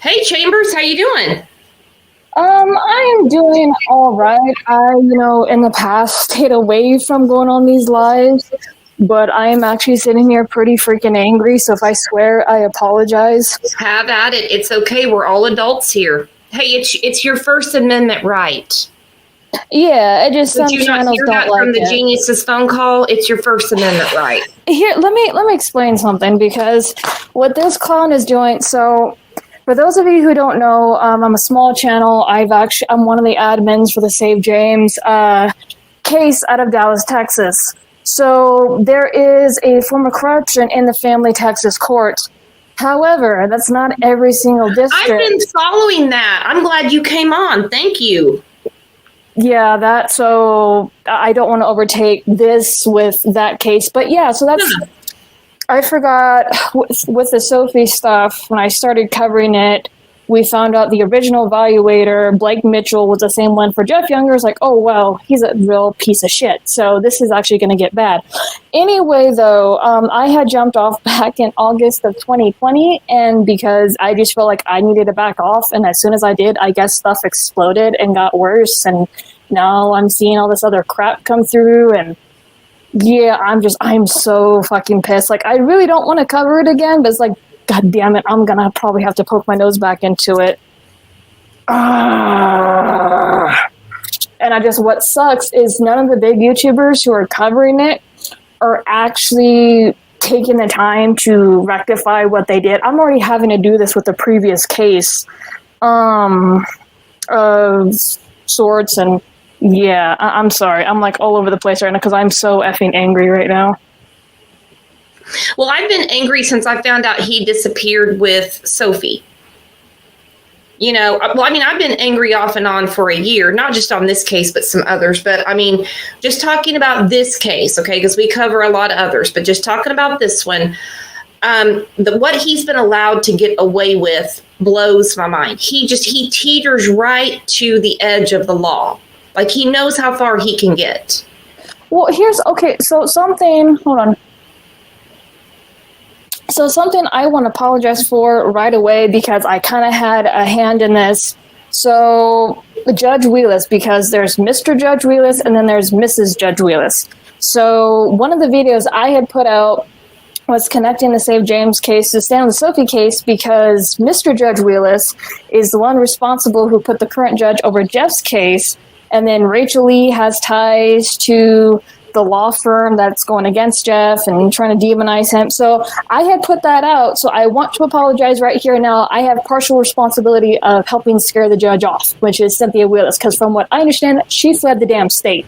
Hey Chambers, how you doing? I'm doing all right. In the past stayed away from going on these lives, but I am actually sitting here pretty freaking angry. So if I swear, I apologize. Have at it. It's okay. We're all adults here. Hey, it's your First Amendment right. Yeah, it just Did some you not channels hear don't that like from the it. genius's phone call? It's your First Amendment right. Here, let me explain something because what this clown is doing. So, for those of you who don't know, I'm a small channel. I'm one of the admins for the Save James case out of Dallas, Texas. So there is a form of corruption in the family Texas courts. However, that's not every single district. I've been following that. I'm glad you came on. Thank you. Yeah, so I don't want to overtake this with that case, but yeah, so that's. Yeah. I forgot with the Sophie stuff, when I started covering it, we found out the original evaluator, Blake Mitchell, was the same one for Jeff Younger. It's like, oh, well, he's a real piece of shit. So this is actually going to get bad. Anyway, though, I had jumped off back in August of 2020, and because I just felt like I needed to back off, and as soon as I did, I guess stuff exploded and got worse, and now I'm seeing all this other crap come through, and yeah, I'm so fucking pissed. Like, I really don't want to cover it again, but it's like, God damn it, I'm gonna probably have to poke my nose back into it. What sucks is none of the big YouTubers who are covering it are actually taking the time to rectify what they did. I'm already having to do this with the previous case of sorts, and yeah, I'm sorry. I'm like all over the place right now because I'm so effing angry right now. Well, I've been angry since I found out he disappeared with Sophie. I've been angry off and on for a year, not just on this case, but some others. But I mean, just talking about this case, okay, because we cover a lot of others, but just talking about this one, what he's been allowed to get away with blows my mind. He teeters right to the edge of the law. Like, he knows how far he can get. Well, hold on. So something I want to apologize for right away because I kind of had a hand in this. So Judge Wheelis, because there's Mr. Judge Wheelis and then there's Mrs. Judge Wheelis. So one of the videos I had put out was connecting the Save James case to Stanley Sophie case because Mr. Judge Wheelis is the one responsible who put the current judge over Jeff's case, and then Rachel Lee has ties to the law firm that's going against Jeff and trying to demonize him. So I had put that out. So I want to apologize right here now. I have partial responsibility of helping scare the judge off, which is Cynthia Wheelis, because from what I understand, she fled the damn state.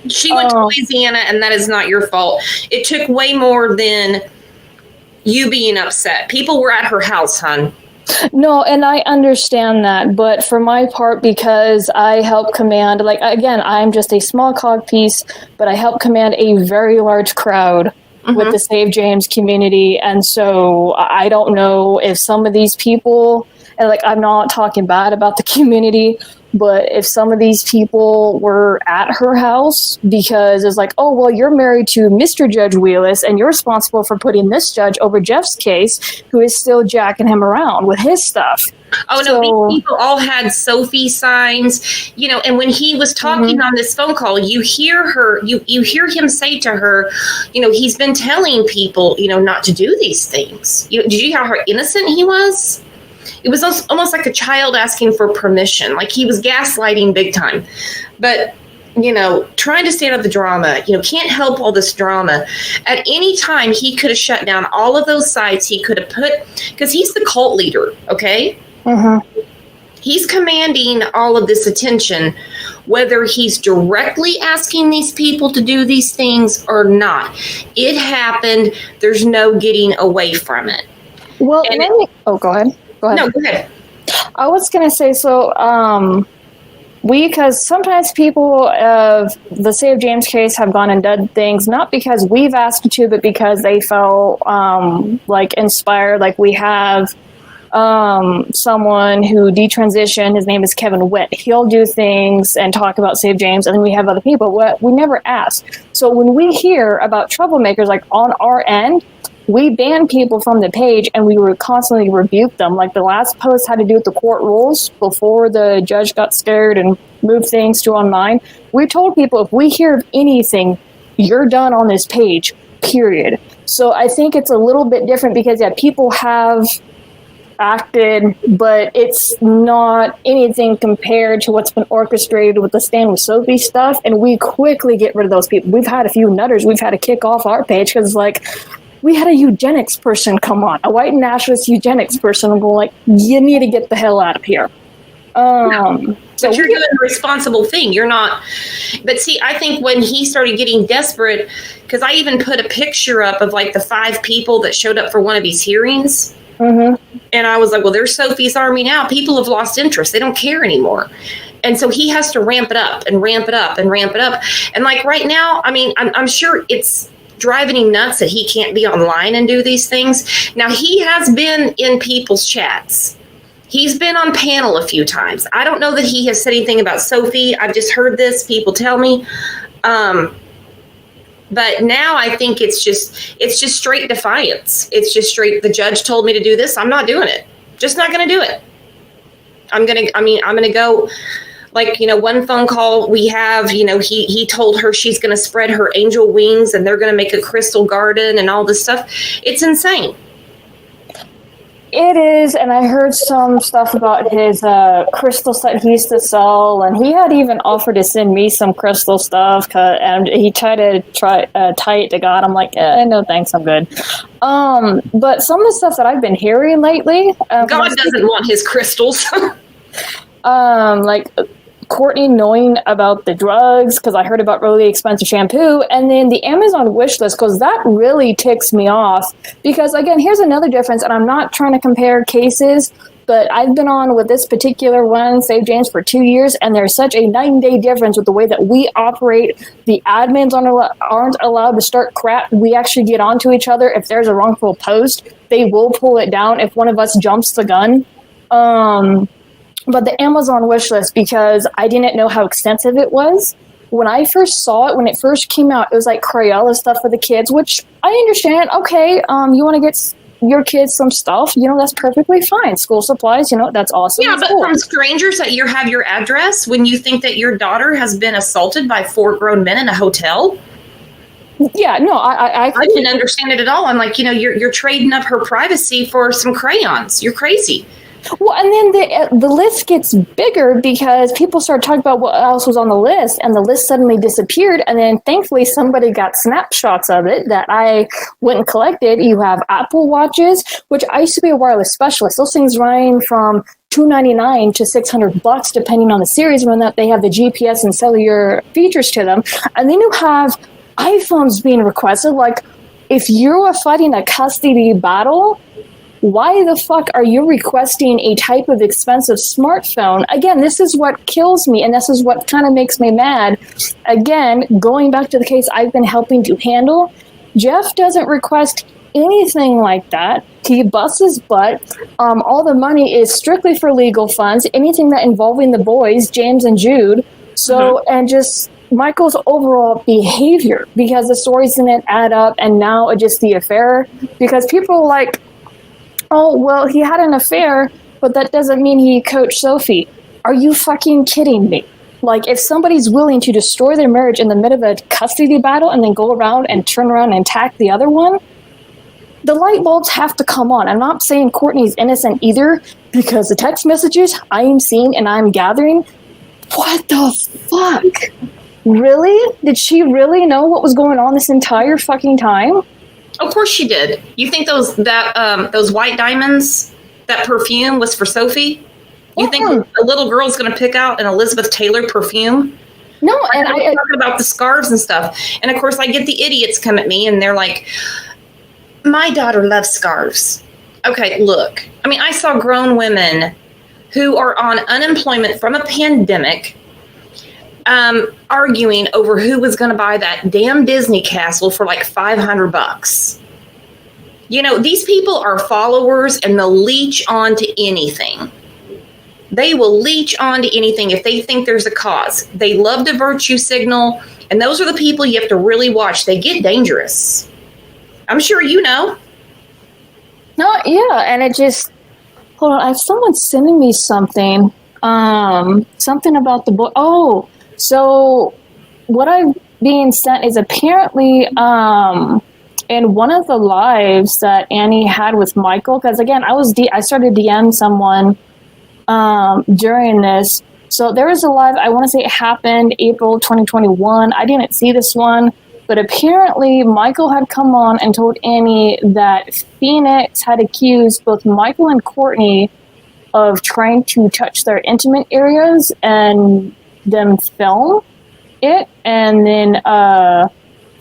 She went to Louisiana, and that is not your fault. It took way more than you being upset. People were at her house, hon. No, and I understand that, but for my part, because I help command, like, again, I'm just a small cog piece, but I help command a very large crowd with the Save James community, and so I don't know if some of these people, and like, I'm not talking bad about the community, but if some of these people were at her house because it's like, oh, well, you're married to Mr. Judge Wheelis and you're responsible for putting this judge over Jeff's case, who is still jacking him around with his stuff. Oh, no, these people all had Sophie signs, and when he was talking on this phone call, you hear him say to her, he's been telling people, not to do these things. Did you hear how innocent he was? It was almost like a child asking for permission. Like, he was gaslighting big time. But, trying to stand up the drama, can't help all this drama. At any time, he could have shut down all of those sites. He could have because he's the cult leader, okay? He's commanding all of this attention, whether he's directly asking these people to do these things or not. It happened. There's no getting away from it. Well, go ahead. Go ahead. No, go ahead. I was going to say, because sometimes people of the Save James case have gone and done things, not because we've asked to, but because they felt inspired. Like, we have someone who detransitioned. His name is Kevin Witt. He'll do things and talk about Save James, and then we have other people. We never ask. So when we hear about troublemakers, like, on our end, we banned people from the page and we would constantly rebuke them. Like the last post had to do with the court rules before the judge got scared and moved things to online. We told people, if we hear of anything, you're done on this page, period. So I think it's a little bit different because, yeah, people have acted, but it's not anything compared to what's been orchestrated with the Stand With Sophie stuff, and we quickly get rid of those people. We've had a few nutters we've had to kick off our page because, like, we had a eugenics person come on, a white nationalist eugenics person, and we're like, you need to get the hell out of here. So you're doing the responsible thing. You're not. But see, I think when he started getting desperate, because I even put a picture up of like the 5 people that showed up for one of these hearings. And I was like, well, there's Sophie's army now. People have lost interest. They don't care anymore. And so he has to ramp it up and ramp it up and ramp it up. And like right now, I mean, I'm sure it's driving him nuts that he can't be online and do these things. Now, he has been in people's chats. He's been on panel a few times. I don't know that he has said anything about Sophie. I've just heard this. People tell me. But now I think it's just straight defiance. It's just straight, the judge told me to do this. I'm not doing it. Just not going to do it. I'm going to go, like, you know, one phone call we have, you know, he told her she's going to spread her angel wings and they're going to make a crystal garden and all this stuff. It's insane. It is, and I heard some stuff about his crystals that he used to sell, and he had even offered to send me some crystal stuff, and he tried to tie it to God. I'm like, no thanks, I'm good. But some of the stuff that I've been hearing lately... God doesn't want his crystals. Like... Courtney knowing about the drugs, because I heard about really expensive shampoo, and then the Amazon wish list, because that really ticks me off. Because again, here's another difference, and I'm not trying to compare cases, but I've been on with this particular one, Save James, for 2 years, and there's such a night and day difference with the way that we operate. The admins aren't allowed to start crap. We actually get onto each other. If there's a wrongful post, they will pull it down if one of us jumps the gun. But the Amazon wish list, because I didn't know how extensive it was. When I first saw it, when it first came out, it was like Crayola stuff for the kids, which I understand. Okay, you want to get your kids some stuff, you know, that's perfectly fine. School supplies, you know, that's awesome. Yeah, but cool. From strangers that have your address when you think that your daughter has been assaulted by 4 grown men in a hotel? Yeah, no, I didn't understand it at all. I'm like, you know, you're trading up her privacy for some crayons. You're crazy. Well, and then the list gets bigger because people start talking about what else was on the list, and the list suddenly disappeared. And then thankfully somebody got snapshots of it that I went and collected. You have Apple Watches, which I used to be a wireless specialist. Those things run from $299 to $600 depending on the series, when that they have the GPS and cellular features to them. And then you have iPhones being requested. Like, if you are fighting a custody battle, why the fuck are you requesting a type of expensive smartphone? Again, this is what kills me, and this is what kind of makes me mad. Again, going back to the case I've been helping to handle, Jeff doesn't request anything like that. He busts his butt. All the money is strictly for legal funds, anything that involving the boys, James and Jude. So, and just Michael's overall behavior, because the stories didn't add up, and now it's just the affair, because people are like, oh, well, he had an affair, but that doesn't mean he coached Sophie. Are you fucking kidding me? Like, if somebody's willing to destroy their marriage in the middle of a custody battle and then go around and turn around and attack the other one, the light bulbs have to come on. I'm not saying Courtney's innocent either, because the text messages I'm seeing and I'm gathering, what the fuck? Really? Did she really know what was going on this entire fucking time? Of course she did. You think those white diamonds, that perfume was for Sophie? You think a little girl's going to pick out an Elizabeth Taylor perfume? No, and I'm talking about the scarves and stuff. And of course, I get the idiots come at me and they're like, my daughter loves scarves. Okay, look. I mean, I saw grown women who are on unemployment from a pandemic arguing over who was going to buy that damn Disney castle for like $500. You know, these people are followers and they'll leech on to anything. They will leech on to anything if they think there's a cause. They love to virtue signal, and those are the people you have to really watch. They get dangerous. I'm sure you know. No, yeah, and it just hold on. I have someone sending me something. Something about the boy. Oh, so what I'm being sent is apparently in one of the lives that Annie had with Michael. Because again, I started DM someone during this. So there was a live. I want to say it happened April 2021. I didn't see this one. But apparently, Michael had come on and told Annie that Phoenix had accused both Michael and Courtney of trying to touch their intimate areas and them film it. And then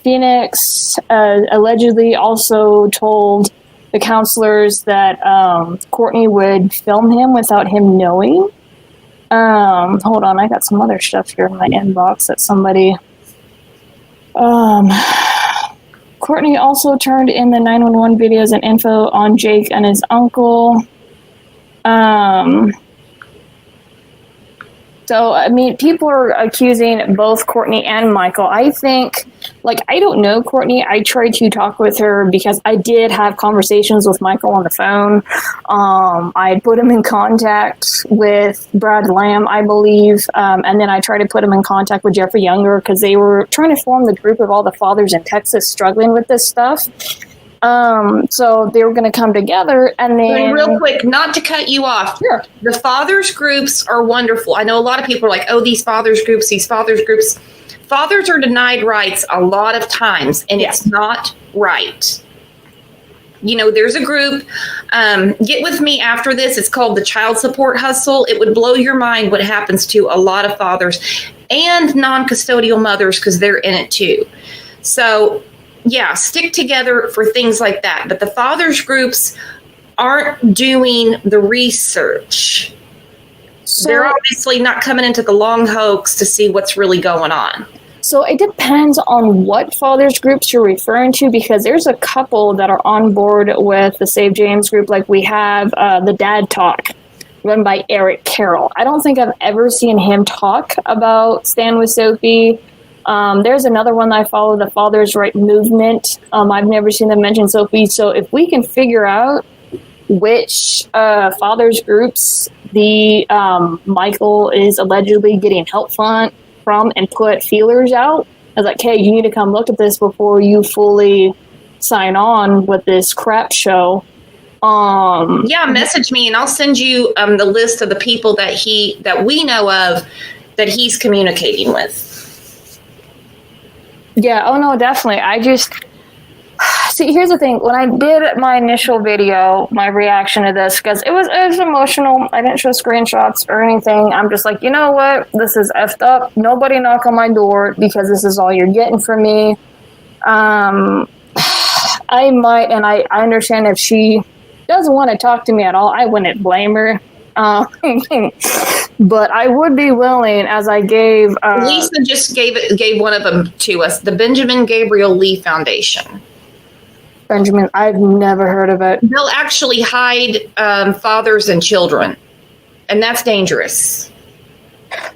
Phoenix allegedly also told the counselors that Courtney would film him without him knowing. Hold on, I got some other stuff here in my inbox that somebody... Courtney also turned in the 911 videos and info on Jake and his uncle. So, I mean, people are accusing both Courtney and Michael. I think, I don't know Courtney. I tried to talk with her because I did have conversations with Michael on the phone. I put him in contact with Brad Lamb, I believe. And then I tried to put him in contact with Jeffrey Younger because they were trying to form the group of all the fathers in Texas struggling with this stuff. So they were going to come together and then... And real quick, not to cut you off. Sure. The fathers groups are wonderful. I know a lot of people are like, oh, these fathers groups. Fathers are denied rights a lot of times, and it's not right. There's a group, get with me after this. It's called the Child Support Hustle. It would blow your mind what happens to a lot of fathers and non-custodial mothers because they're in it too. So... yeah, stick together for things like that. But the fathers groups aren't doing the research. So they're obviously not coming into the long hoax to see what's really going on. So it depends on what fathers groups you're referring to, because there's a couple that are on board with the Save James group. Like we have the Dad Talk run by Eric Carroll. I don't think I've ever seen him talk about Stand With Sophie. There's another one that I follow, the Father's Right Movement. I've never seen them mention Sophie. So if we can figure out which fathers groups the Michael is allegedly getting help from and put feelers out, I was like, hey, you need to come look at this before you fully sign on with this crap show. Message me and I'll send you the list of the people that we know of that he's communicating with. Yeah, oh no, definitely. See, here's the thing. When I did my initial video, my reaction to this, because it was emotional. I didn't show screenshots or anything. I'm just like, you know what? This is effed up. Nobody knock on my door because this is all you're getting from me. I might, and I understand if she doesn't want to talk to me at all, I wouldn't blame her. But I would be willing, as I gave... Lisa just gave one of them to us, the Benjamin Gabriel Lee Foundation. Benjamin, I've never heard of it. They'll actually hide fathers and children, and that's dangerous.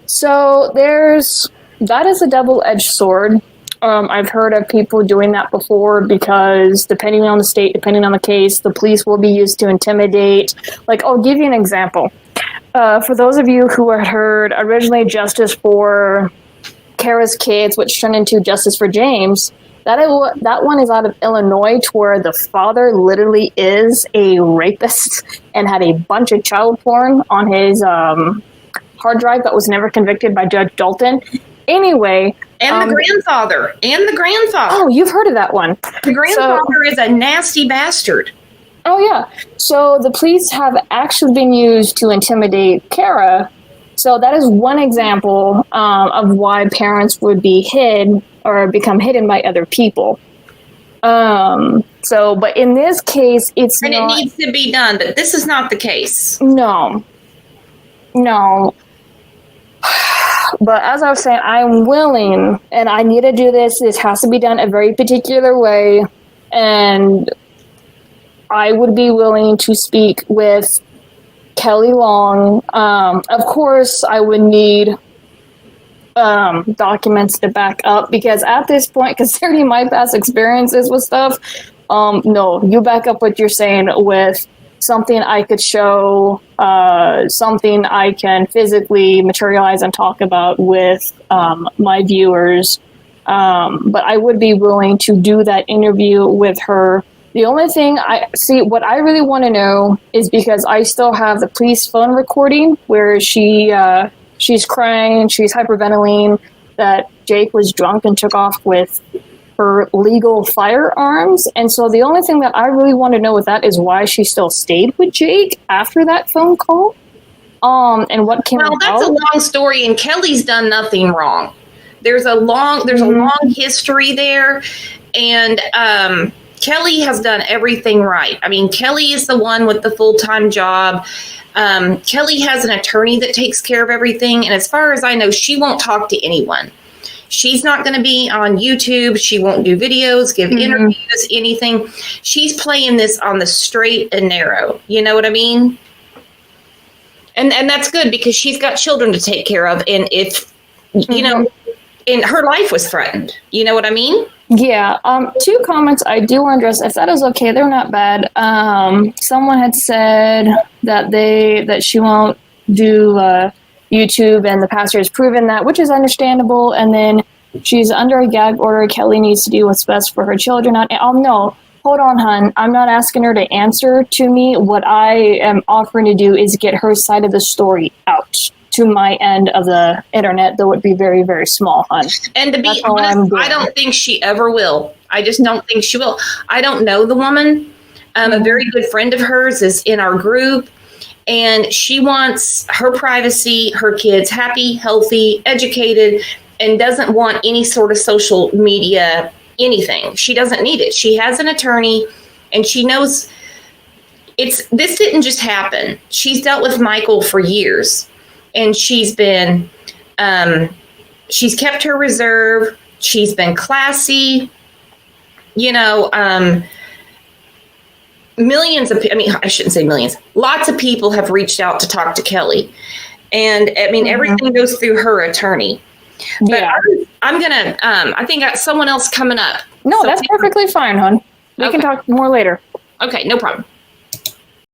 So that is a double-edged sword. I've heard of people doing that before because depending on the state, depending on the case, the police will be used to intimidate. Like, I'll give you an example. For those of you who had heard originally Justice for Kara's Kids, which turned into Justice for James, that one is out of Illinois, to where the father literally is a rapist and had a bunch of child porn on his hard drive that was never convicted by Judge Dalton. Anyway... And the grandfather. Oh, you've heard of that one. The grandfather is a nasty bastard. Oh, yeah. So the police have actually been used to intimidate Kara. So that is one example of why parents would be hid or become hidden by other people. But in this case, it's and not... it needs to be done, but this is not the case. No. But as I was saying, I'm willing, and I need to do this. This has to be done a very particular way, and I would be willing to speak with Kelly Long. Of course, I would need documents to back up, because at this point, considering my past experiences with stuff, No, you back up what you're saying with something I could show, something I can physically materialize and talk about with my viewers. But I would be willing to do that interview with her. The only thing what I really want to know is, because I still have the police phone recording where she's crying, she's hyperventilating that Jake was drunk and took off with her legal firearms. And so the only thing that I really want to know with that is why she still stayed with Jake after that phone call. And what came out. Well, that's a long story, and Kelly's done nothing wrong. There's a long history there, and Kelly has done everything right. I mean, Kelly is the one with the full-time job. Kelly has an attorney that takes care of everything. And as far as I know, she won't talk to anyone. She's not going to be on YouTube. She won't do videos, give interviews, anything. She's playing this on the straight and narrow. You know what I mean? And that's good, because she's got children to take care of. And if, you know, and her life was threatened. You know what I mean? Yeah. 2 comments I do want to address, if that is okay. They're not bad. Someone had said that she won't do YouTube, and the pastor has proven that, which is understandable. And then she's under a gag order. Kelly needs to do what's best for her children. No, hold on, hon. I'm not asking her to answer to me. What I am offering to do is get her side of the story out to my end of the internet, though it be very, very small, hon. And to be honest, I don't think she ever will. I just don't think she will. I don't know the woman. A very good friend of hers is in our group, and she wants her privacy, her kids happy, healthy, educated, and doesn't want any sort of social media anything. She doesn't need it. She has an attorney, and she knows this didn't just happen. She's dealt with Michael for years. And she's been, she's kept her reserve. She's been classy. You know, I shouldn't say millions. Lots of people have reached out to talk to Kelly. And I mean, everything goes through her attorney. But Yeah. I'm going to, I think I got someone else coming up. No, that's perfectly fine, hon. We can talk more later. Okay, no problem.